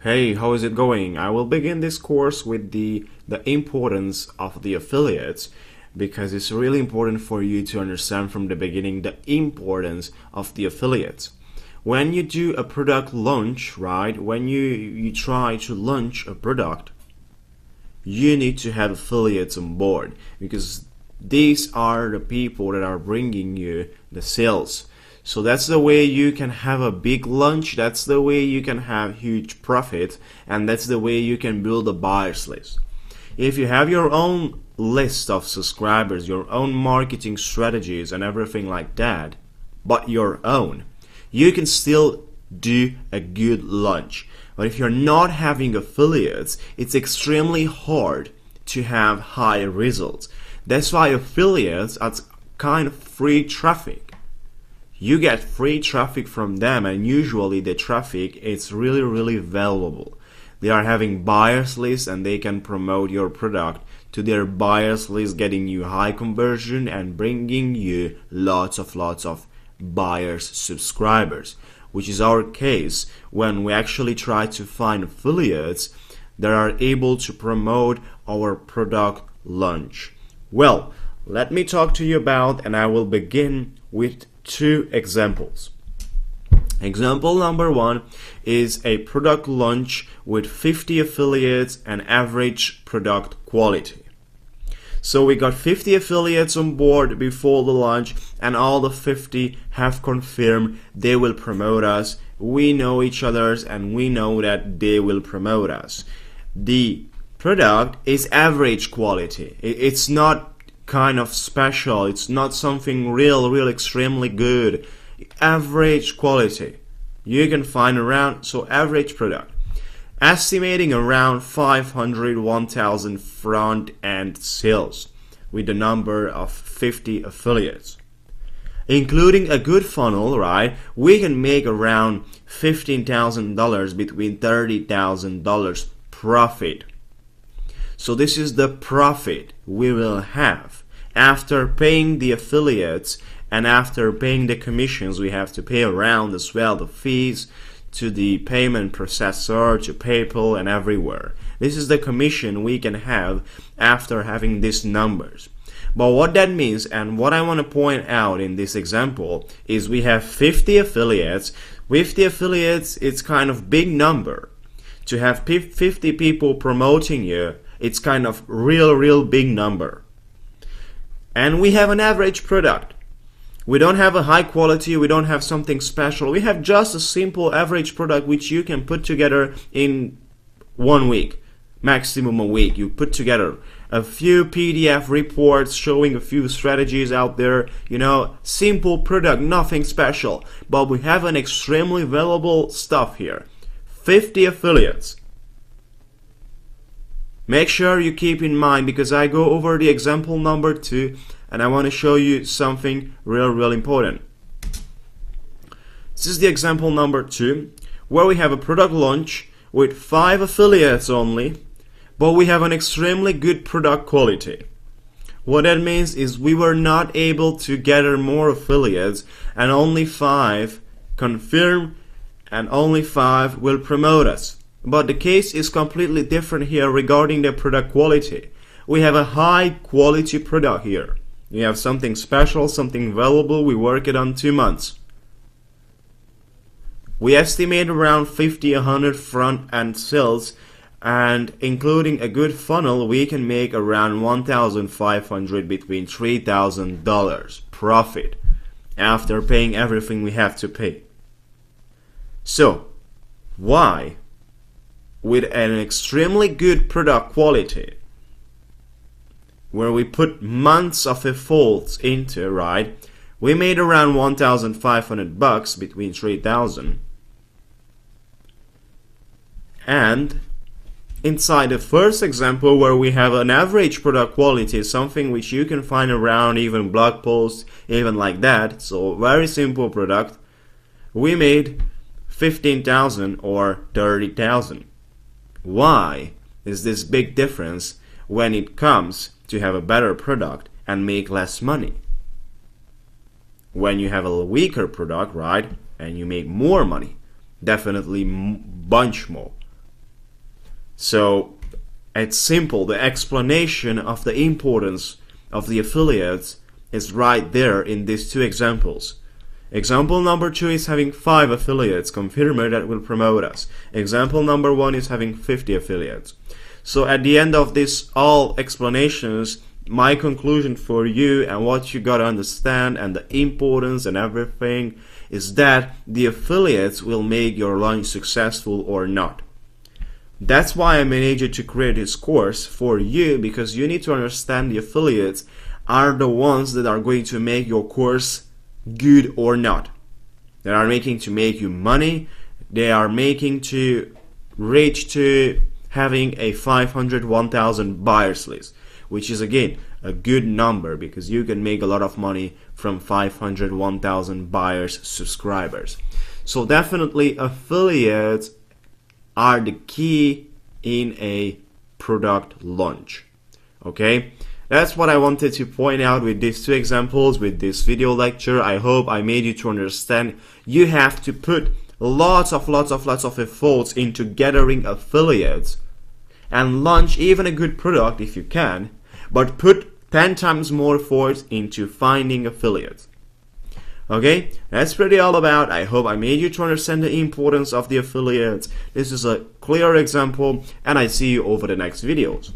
Hey, how is it going? I will begin this course with the importance of the affiliates because it's really important for you to understand from the beginning the importance of the affiliates. When you do a product launch, right? When you try to launch a product, you need to have affiliates on board because these are the people that are bringing you the sales. So that's the way you can have a big launch, that's the way you can have huge profit, and that's the way you can build a buyers list. If you have your own list of subscribers, your own marketing strategies and everything like that, but your own, you can still do a good launch. But if you're not having affiliates, it's extremely hard to have high results. That's why affiliates are kind of free traffic. You get free traffic from them, and usually the traffic is really valuable. They are having buyers lists and they can promote your product to their buyers list, getting you high conversion and bringing you lots of buyers subscribers, which is our case when we actually try to find affiliates that are able to promote our product launch. Well, let me talk to you about, and I will begin with two examples. Example number one is a product launch with 50 affiliates and average product quality. So we got 50 affiliates on board before the launch, and all the 50 have confirmed they will promote us. We know each other's and we know that they will promote us. The product is average quality. It's not kind of special, it's not something real extremely good. Average quality you can find around, so average product, estimating around 500-1,000 front end sales with the number of 50 affiliates, including a good funnel, right? We can make around $15,000 between $30,000 profit. So this is the profit we will have after paying the affiliates and after paying the commissions. We have to pay around as well the fees to the payment processor, to PayPal and everywhere. This is the commission we can have after having these numbers. But what that means, and what I want to point out in this example, is we have 50 affiliates. 50 affiliates, it's kind of big number. To have 50 people promoting you, it's kind of real big number. And we have an average product. We don't have a high quality, we don't have something special. We have just a simple average product which you can put together in 1 week, maximum a week. You put together a few PDF reports showing a few strategies out there, simple product, nothing special. But we have an extremely valuable stuff here. 50 affiliates. Make sure you keep in mind, because I go over the example number 2 and I want to show you something real important. This is the example number 2 where we have a product launch with 5 affiliates only, but we have an extremely good product quality. What that means is we were not able to gather more affiliates, and only 5 confirm and only 5 will promote us. But the case is completely different here regarding the product quality. We have a high quality product here. We have something special, something valuable. We work it on 2 months. We estimate around 50-100 front end sales, and including a good funnel, we can make around $1,500 between $3,000 profit after paying everything we have to pay. So, why, with an extremely good product quality, where we put months of efforts into, right, we made around $1,500 between $3,000, and inside the first example where we have an average product quality, something which you can find around even blog posts, even like that, so very simple product, we made $15,000 or $30,000. Why is this big difference when it comes to have a better product and make less money? When you have a weaker product, right, and you make more money, definitely bunch more. So it's simple. The explanation of the importance of the affiliates is right there in these two examples. Example number 2 is having 5 affiliates confirmed that will promote us. Example number 1 is having 50 affiliates. So at the end of this all explanations, my conclusion for you and what you gotta understand and the importance and everything is that the affiliates will make your launch successful or not. That's why I managed to create this course for you, because you need to understand the affiliates are the ones that are going to make your course good or not. They are making to make you money. They are making to reach to having a 500, 1,000 buyers list, which is again a good number because you can make a lot of money from 500, 1,000 buyers subscribers. So definitely affiliates are the key in a product launch. Okay, that's what I wanted to point out with these two examples, with this video lecture. I hope I made you to understand you have to put lots of efforts into gathering affiliates and launch even a good product if you can, but put 10 times more effort into finding affiliates. Okay, that's pretty all about. I hope I made you to understand the importance of the affiliates. This is a clear example, and I see you over the next videos.